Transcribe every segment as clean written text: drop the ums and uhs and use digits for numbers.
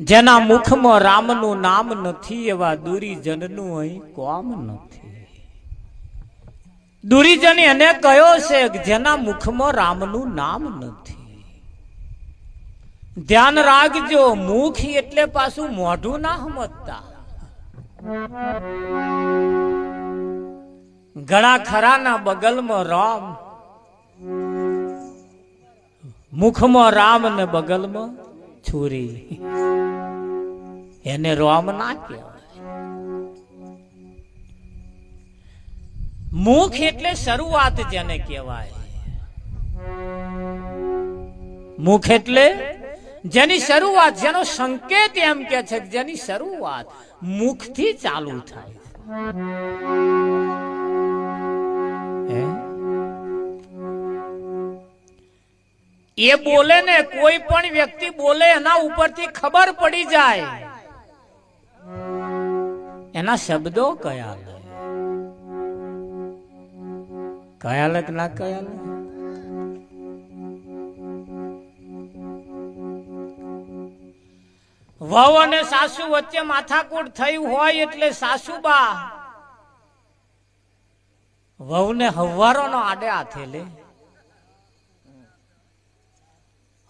જેના મુખમાં રામનું નામ નથી એવા દુરીજનનું અહીં કોમ નથી. દુરીજન એને કયો છે કે જેના મુખમાં રામનું નામ નથી. ધ્યાન રાખજો, મુખ એટલે પાછું મોઢું ના સમજતા. ઘણા ખરાના બગલમાં રામ, મુખમાં રામ ને બગલમાં છુરી, એને રામ ના કહેવાય. મુખ એટલે શરૂઆત જેને કહેવાય. મુખ એટલે જેની શરૂઆત, જેનો સંકેત એમ કે છે કે જેની શરૂઆત મુખથી ચાલુ થાય. એ બોલે ને, કોઈ પણ વ્યક્તિ બોલે એના ઉપરથી ખબર પડી જાય એના શબ્દો કયા લે, કયા લે કે ના કયા લે. વહુ અને સાસુ વચ્ચે માથાકૂટ થયું હોય એટલે સાસુબા વહુને હવારો નો આડે હાથે લે.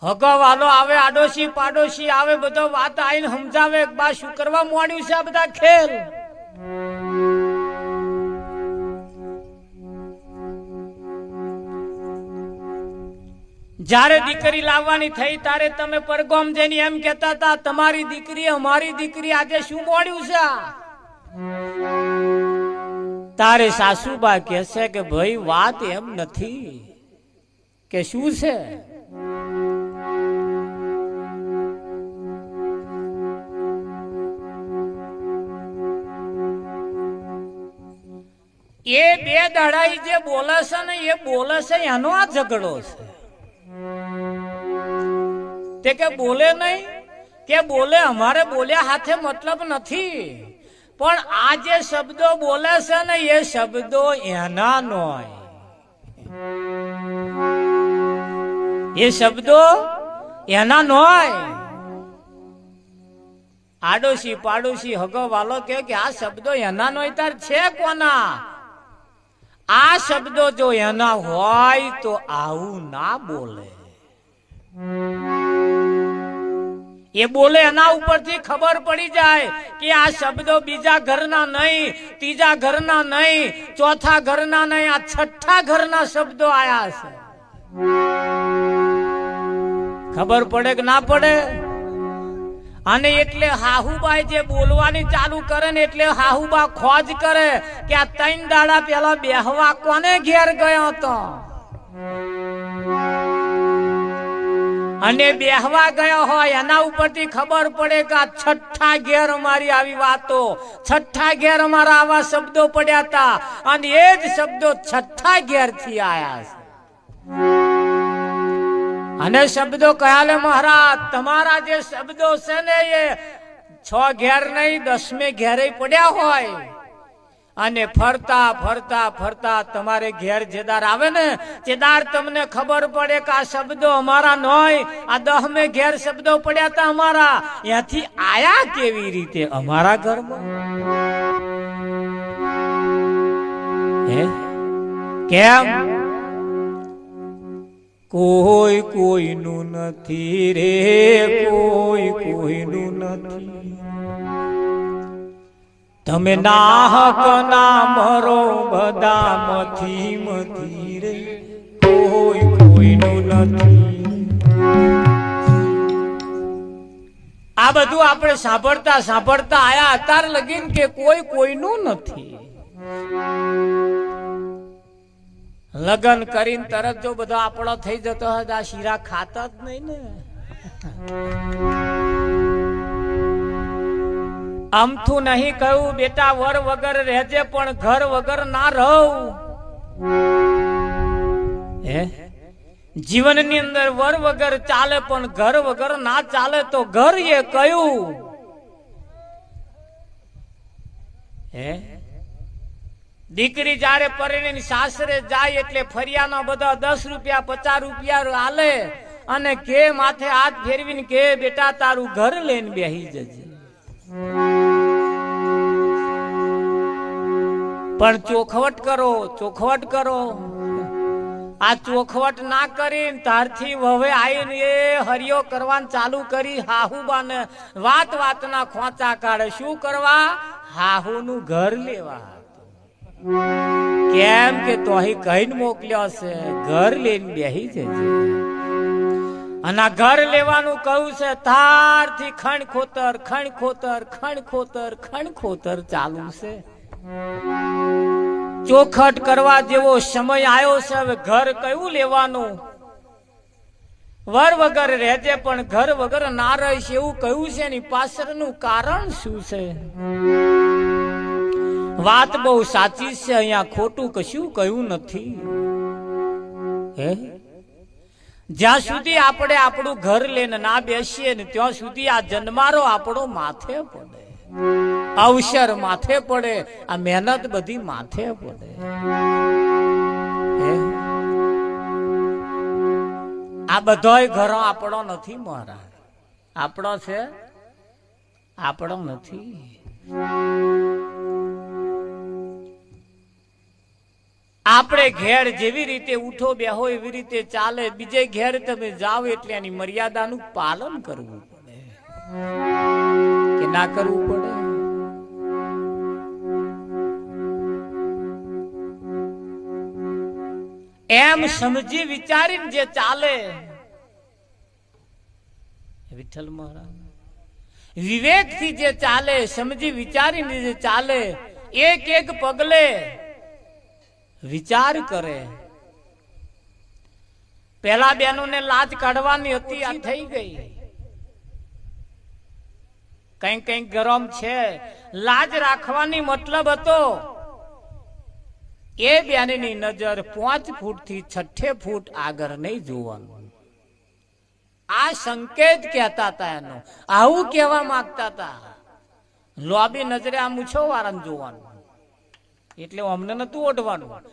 હગવાલો આવે, આડોશી પાડોશી આવે, બધો વાત આવીને સમજાવે, બા શું કરવા માંડ્યું છે આ બધા ખેલ. જ્યારે દીકરી લાવવાની થઈ ત્યારે તમે પરગોમ જઈને એમ કહેતા હતા તમારી દીકરી અમારી દીકરી, આજે શું મોડ્યું છે? તારે સાસુબા કહેશે કે ભાઈ વાત એમ નથી, કે શું છે? એ બે દડાઈ જે બોલે છે ને, એ બોલે છે એનો આ ઝઘડો છે. તે કે બોલે નહીં, કે બોલે, અમારે બોલ્યા હાથે મતલબ નથી, પણ આ જે શબ્દો બોલે છે ને એ શબ્દો એના નોય, એ શબ્દો એના નોય. આડોશી પાડોશી હગો વાલો કે આ શબ્દો એના નોય, તાર છે કોના? આ શબ્દો જો એના હોય તો આવું ના બોલે. એ બોલે એના ઉપરથી ખબર પડી જાય કે આ શબ્દો બીજા ઘરના નહીં, ત્રીજા ઘરના નહીં, ચોથા ઘરના નહીં, આ છઠ્ઠા ઘરના શબ્દો આયા છે. ખબર પડે કે ના પડે? અને એટલે હાહુબાઈ જે બોલવાની ચાલુ કરે ને એટલે હાહુબા ખોજ કરે કે આ 3 દાડા પેલા બેહવા કોને ઘેર ગયો હતો, અને બેહવા ગયો હોય એના ઉપરથી ખબર પડે કે આ છઠ્ઠા ઘેર અમારી આવી વાતો, છઠ્ઠા ઘેર અમારા આવા શબ્દો પડ્યા હતા, અને એ જ શબ્દો છઠ્ઠા ઘેર થી આયા છે. અને શબ્દો કયા લે મહારાજ? તમારા જે શબ્દો છે ને એ 6 ઘેર નહીં 10મે ઘેરે પડ્યા હોય, અને ફરતા ફરતા ફરતા તમારે ઘેર જેદાર આવે ને જેદાર તમને ખબર પડે કે આ શબ્દો અમારા નોય, આ 10મે ઘેર શબ્દો પડ્યા હતા અમારા, ત્યાંથી આયા કેવી રીતે અમારા ઘરમાં? કેમ? કોઈ કોઈનું નથી રે, કોઈ કોઈનું નથી. તમે નાહક ના મરો બધા મથી મથી રે, કોઈ કોઈનું નથી. આ બધું આપણે સાંભળતા સાંભળતા આયા અત્યાર લગીન કે કોઈ કોઈનું નથી. લગન કરીને તરત જો બધો આપણો થઈ જતો હોય આ શીરા ખાતા જ નહીં ને. આમથું નહીં કહ્યું બેટા વર વગર રહેજે પણ ઘર વગર ના રહું. જીવનની અંદર વર વગર ચાલે પણ ઘર વગર ના ચાલે તો ઘર એ કયું? દીકરી જયારે પરણીને સાસરે જાય એટલે ફરિયાના બધા 10 રૂપિયા 50 રૂપિયા હાલે, અને કે માથે હાથ ફેરવીને કે બેટા તારું ઘર લઈને બેહી જજે. પણ ચોખવટ કરો, ચોખવટ કરો. આ ચોખવટ ના કરીને તારથી હવે આવીને એ હરિયો કરવાનું ચાલુ કરી. હાહુબાને વાત વાતના ખોંચા કાઢે. શું કરવા? હાહુનું ઘર લેવા. કેમ કે તો અહીં કહીને મોકલ્યો છે ઘર લઈને બેહી જજે. અને ઘર લેવાનું કહ્યું છે તારથી ખણ ખોતર ખણ ખોતર ખણ ખોતર ખણ ખોતર ચાલુ છે. ચોખટ કરવા જેવો સમય આવ્યો છે. હવે ઘર કયું લેવાનું? વર વગર રહેજે પણ ઘર વગર ના રહીશ એવું કહ્યું છે. એની પાછળનું કારણ શું છે? વાત બહુ સાચી છે. અહીંયા ખોટું કશું કહ્યું નથી. હે, જ્યાં સુધી આપણે આપણું ઘર લઈને ના બેસીએ ને ત્યાં સુધી આ જન્મારો આપણો માથે પડે, અવસર માથે પડે, આ મહેનત બધી માથે પડે. આ બધોય ઘરો આપણો નથી મહારાજ. આપણો છે? આપણો નથી. આપણે ઘેર જેવી રીતે ઉઠો બેહો એવી રીતે ચાલે. બીજે ઘેર તમે જાઓ એટલે એની મર્યાદાનું પાલન કરવું પડે કે ના કરવું પડે? એમ સમજી વિચારીને જે ચાલે, વિઠ્ઠલ મહારાજ વિવેકથી જે ચાલે, સમજી વિચારીને જે ચાલે, એક એક પગલે વિચાર કરે. પેલા બેનોને લાજ કાઢવાની હતી, આ થઈ ગઈ. કઈક કઈક ગરમ છે. લાજ રાખવાની મતલબ હતો એ બેનની નજર 5 ફૂટ થી 6 ફૂટ આગળ નહીં જોવાનું. આ સંકેત કહેતા હતા એનો. આવું કહેવા માંગતા હતા. લોબી નજરે આ મૂછો વાળાને જોવાનું એટલે અમને નતું ઓઢવાનું.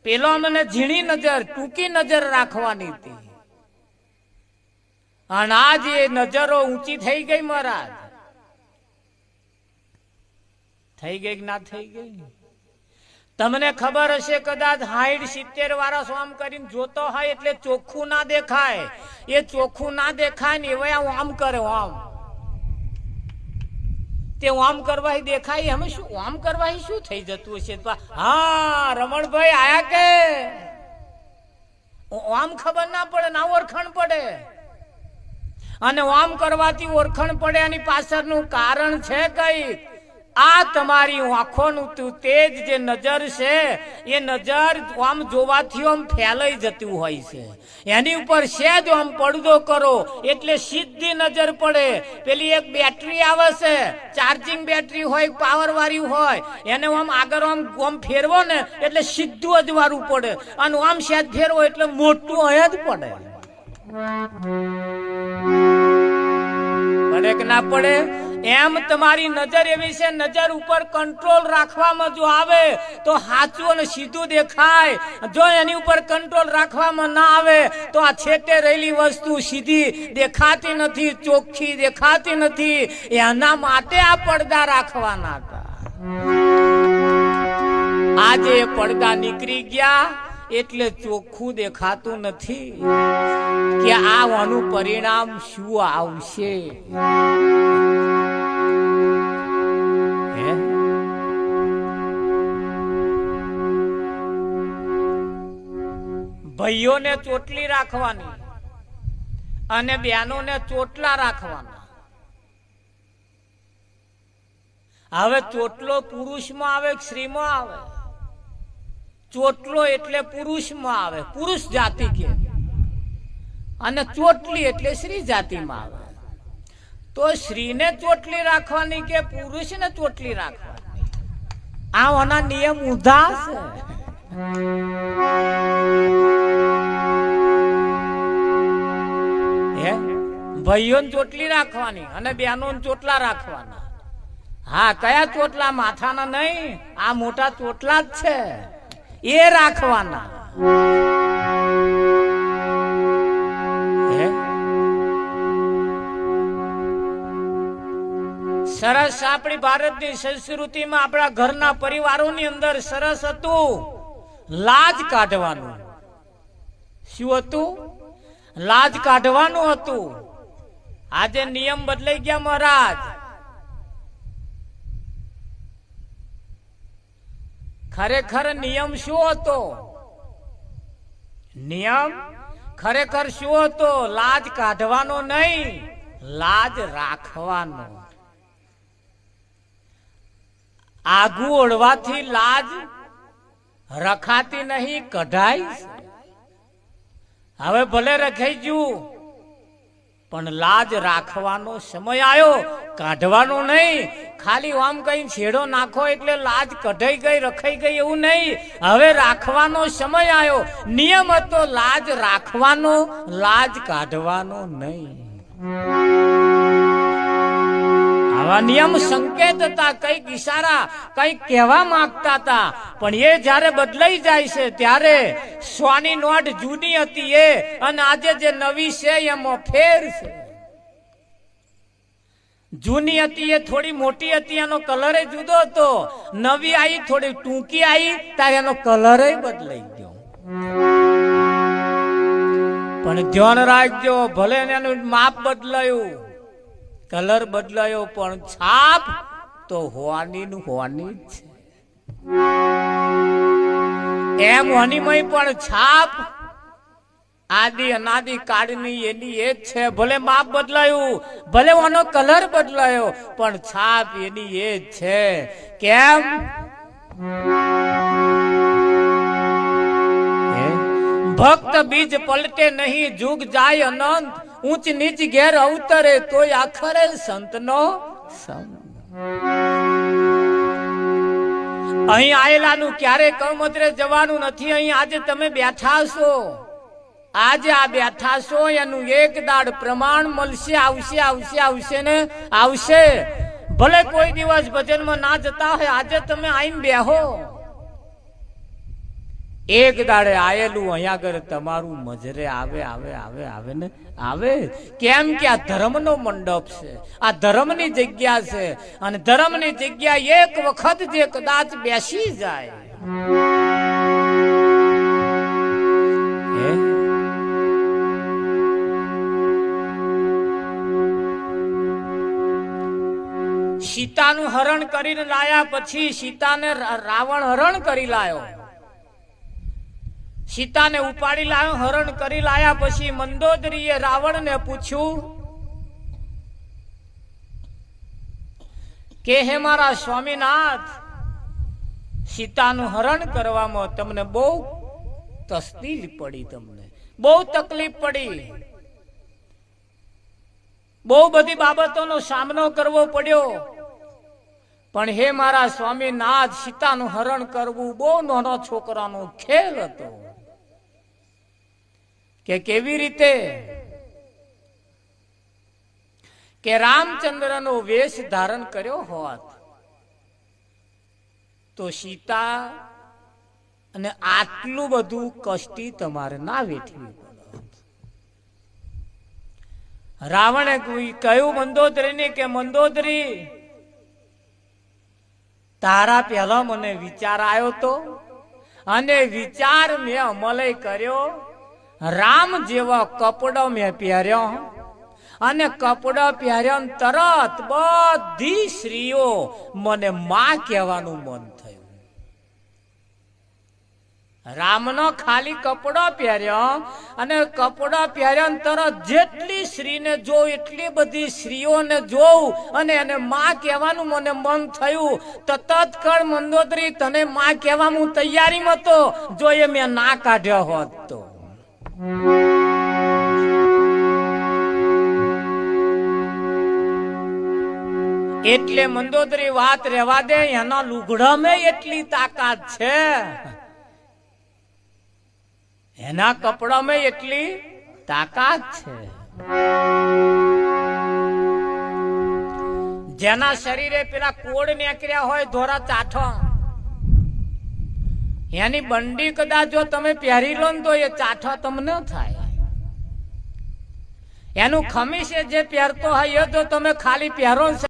પેલો અમને ઝીણી નજર, ટૂંકી નજર રાખવાની હતી. અને આજ એ નજરો ઊંચી થઈ ગઈ મહારાજ. થઈ ગઈ કે ના થઈ ગઈ? તમને ખબર હશે કદાચ 60-70 વાળા આમ કરીને જોતો હોય એટલે ચોખ્ખું ના દેખાય. એ ચોખ્ખું ના દેખાય ને એવા આમ કરે. આમ તે આમ કરવાથી દેખાય. અમે શું આમ કરવાથી શું થઈ જતું હશે? હા રમણભાઈ આયા કે આમ ખબર ના પડે, ના ઓળખણ પડે. અને આમ કરવાથી ઓળખણ પડે. એની પાછળનું કારણ છે કઈ? આ તમારી આંખોનું તેજ જે નજર છે એ નજર આમ જોવાથી આમ ફેલાઈ જતું હોય છે. એની ઉપર સેજ આમ પડદો કરો એટલે સીધી નજર પડે. પેલી એક બેટરી આવે છે, ચાર્જિંગ બેટરી હોય, પાવર વાળી હોય, એને આમ આગળ આમ ફેરવો ને એટલે સીધું અજવાળું પડે. અને આમ સેજ ફેરવો એટલે મોટું હોય જ પડે. પડે કે ના પડે? એમ તમારી નજર એવી છે. નજર ઉપર કંટ્રોલ રાખવામાં જો આવે તો સાચું અને સીધું દેખાય. જો એની ઉપર કંટ્રોલ રાખવામાં ના આવે તો આ છેટે રહેલી વસ્તુ સીધી દેખાતી નથી, ચોખ્ખી દેખાતી નથી. એના માટે આ પડદા રાખવાના હતા. આજે પડદા નીકળી ગયા એટલે ચોખ્ખું દેખાતું નથી કે આનું પરિણામ શું આવશે. ભાઈઓને ચોટલી રાખવાની અને બહેનોને ચોટલા રાખવાના. હવે ચોટલો પુરુષમાં આવે કે સ્ત્રીમાં આવે? ચોટલો એટલે પુરુષમાં આવે, પુરુષ જાતિ કે, અને ચોટલી એટલે સ્ત્રી જાતિમાં આવે. તો સ્ત્રીને ચોટલી રાખવાની કે પુરુષને ચોટલી રાખવાની? આના નિયમ ઊંધા છે. ભાઈઓને ચોટલી રાખવાની અને બહેનોને ચોટલા રાખવાના. હા, કયા ચોટલા? માથાના નહીં, આ મોટા ચોટલા જ છે એ રાખવાના. સરસ આપણી ભારતની સંસ્કૃતિમાં આપણા ઘરના પરિવારોની અંદર સરસ હતું લાજ કાઢવાનું. શું હતું? લાજ કાઢવાનું હતું. આજે નિયમ બદલાઈ ગયા મહારાજ. ખરેખર નિયમ શું હતો? નિયમ ખરેખર શું હતો? લાજ કાઢવાનો નહીં, લાજ રાખવાનો. આગુ ઓળવાથી લાજ રખાતી નહીં, કઢાય. હવે ભલે રખાઈ ગયું, પણ લાજ રાખવાનો સમય આવ્યો, કાઢવાનો નહીં. ખાલી આમ કઈ છેડો નાખો એટલે લાજ કઢાઈ ગઈ, રખાઈ ગઈ એવું નહીં. હવે રાખવાનો સમય આવ્યો. નિયમ હતો લાજ રાખવાનો, લાજ કાઢવાનો નહીં. આવા નિયમ સંકેત હતા, કઈક ઈશારા, કઈક કહેવા માંગતા હતા. પણ એ જયારે બદલાઈ જાય છે ત્યારે સોની નોટ જૂની હતી એ અને આજે જે નવી છે એમાં ફેર છે. જૂની હતી એ થોડી મોટી હતી, એનો કલર જુદો હતો. નવી આવી થોડી ટૂંકી આવી ત્યારે એનો કલર બદલાઈ ગયો. પણ ધ્યાન રાખજો, ભલે એનું માપ બદલાયું, કલર બદલાયો, પણ છાપ તો હોવાની જ છે. એમ હનીમય પણ છાપ આદિ અનાદિ કાળની એની એ જ છે. ભલે માપ બદલાયું, ભલે એનો કલર બદલાયો, પણ છાપ એની એ જ છે. કેમ? ભક્ત બીજ પલટે નહીં, જુગ જાય અનંત. ઊંચ નીચ ઘેર અવતરે તોય આખરે સંતનો સંગ. અહીં આયેલાનું ક્યારે કમતરે જવાનું નથી. અહીં આજે તમે બેઠા છો, આજે આ બેઠા છો, એનું એક દાડ પ્રમાણ મળશે. આવશે ને આવશે. ભલે કોઈ દિવસ ભજનમાં ના જતા હોય, આજે તમે આઈને બેહો. એક દાડે આયેલું અહીંયા આગળ તમારું મજરે આવે ને આવે. કેમ કે આ ધર્મનો મંડપ છે, આ ધર્મની જગ્યા છે. અને ધર્મની જગ્યા એક વખત જે કદાચ બેસી જાય, સીતાનું હરણ કરીને લાયા, પછી સીતાને રાવણ હરણ કરી લાયો. સીતાને ઉપાડી લાયો, હરણ કરી લાયા. પછી મંદોદરીએ રાવણને પૂછ્યું કે હે મારા સ્વામીનાથ, સીતાનું હરણ કરવામાં તમને બહુ તકલીફ પડી, તમને બહુ તકલીફ પડી, બહુ બધી બાબતોનો સામનો કરવો પડ્યો. પણ હે મારા સ્વામીનાથ, સીતાનું હરણ કરવું બહુ નાનો છોકરાનો ખેલ હતો. કે કેવી રીતે? કે રામચંદ્રનો વેશ ધારણ કર્યો હોત તો સીતા અને આટલું બધું કષ્ટી તમારે ના વેઠવી પડત. રાવણે કહ્યું મંદોદરીને કે મંદોદરી, તારા પહેલા મને વિચાર આવ્યો તો, અને વિચાર મેં અમલય કર્યો. રામ જેવા કપડો મેં પહેર્યો, અને કપડો પહેર્યો તરત બધી સ્ત્રીઓ મને માં કહેવાનું મન થયું. રામનો ખાલી કપડો પહેર્યો, અને કપડો પહેર્યો તરત જેટલી સ્ત્રીને જોઉં એટલી બધી સ્ત્રીઓને જોઉં, અને એને માં કહેવાનું મને મન થયું. તો તત્કાળ મંદોદરી, તને માં કહેવાનું તૈયારીમાં હતો, જો એ મેં ના કાઢ્યો હોત તો. એટલે મંદોદરી વાત રહેવા દે, એના લુગડામાં એટલી તાકાત છે, એના કપડામાં એટલી તાકાત છે. જેના શરીરે પેલા કોડ નીકળ્યા હોય ધોરા ચાઠો, એની બંડી કદાચ જો તમે પહેરી લો ને તો એ ચાઠા તમને થાય. એનું ખમીસ જે પહેરતો હોય એ જો તમે ખાલી પહેરો